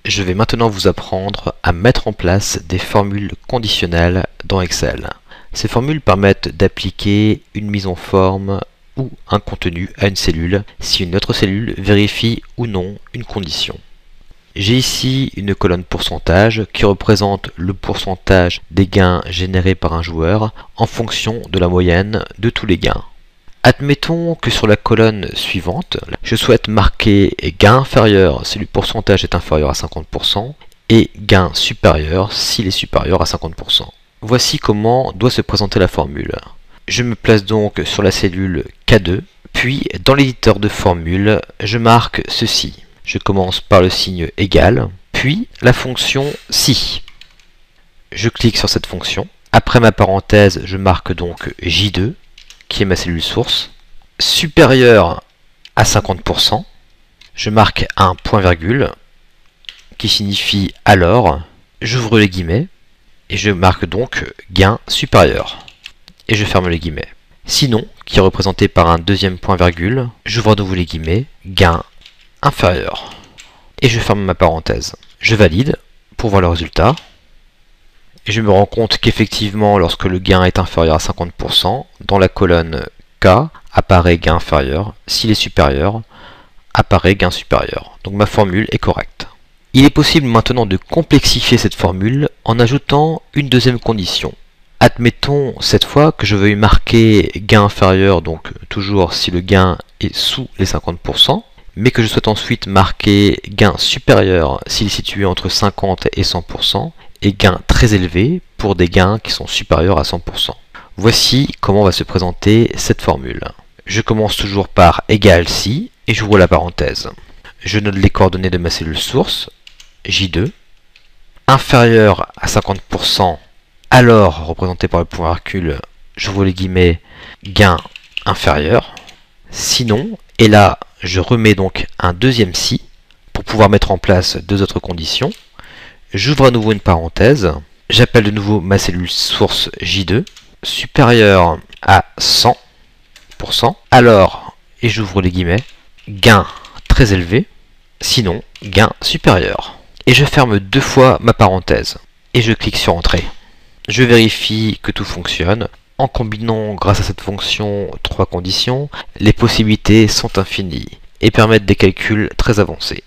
Je vais maintenant vous apprendre à mettre en place des formules conditionnelles dans Excel. Ces formules permettent d'appliquer une mise en forme ou un contenu à une cellule si une autre cellule vérifie ou non une condition. J'ai ici une colonne pourcentage qui représente le pourcentage des gains générés par un joueur en fonction de la moyenne de tous les gains. Admettons que sur la colonne suivante, je souhaite marquer gain inférieur si le pourcentage est inférieur à 50% et gain supérieur s'il est supérieur à 50%. Voici comment doit se présenter la formule. Je me place donc sur la cellule K2, puis dans l'éditeur de formules, je marque ceci. Je commence par le signe égal, puis la fonction si. Je clique sur cette fonction. Après ma parenthèse, je marque donc J2, qui est ma cellule source, supérieur à 50%. Je marque un point virgule, qui signifie alors, j'ouvre les guillemets, et je marque donc gain supérieur. Et je ferme les guillemets. Sinon, qui est représenté par un deuxième point virgule, j'ouvre à nouveau les guillemets, gain inférieur. Et je ferme ma parenthèse. Je valide pour voir le résultat. Et je me rends compte qu'effectivement, lorsque le gain est inférieur à 50%, dans la colonne K apparaît gain inférieur. S'il est supérieur, apparaît gain supérieur. Donc ma formule est correcte. Il est possible maintenant de complexifier cette formule en ajoutant une deuxième condition. Admettons cette fois que je veuille marquer gain inférieur, donc toujours si le gain est sous les 50%, mais que je souhaite ensuite marquer gain supérieur s'il est situé entre 50 et 100%, et gain très élevé pour des gains qui sont supérieurs à 100%. Voici comment va se présenter cette formule. Je commence toujours par égal si, et j'ouvre la parenthèse. Je note les coordonnées de ma cellule source, J2, inférieur à 50%, alors représenté par le point virgule, j'ouvre les guillemets, gain inférieur. Sinon, et là, je remets donc un deuxième si pour pouvoir mettre en place deux autres conditions. J'ouvre à nouveau une parenthèse. J'appelle de nouveau ma cellule source J2 supérieure à 100%. Alors, et j'ouvre les guillemets, gain très élevé. Sinon, gain supérieur. Et je ferme deux fois ma parenthèse. Et je clique sur Entrée. Je vérifie que tout fonctionne. En combinant grâce à cette fonction trois conditions, les possibilités sont infinies et permettent des calculs très avancés.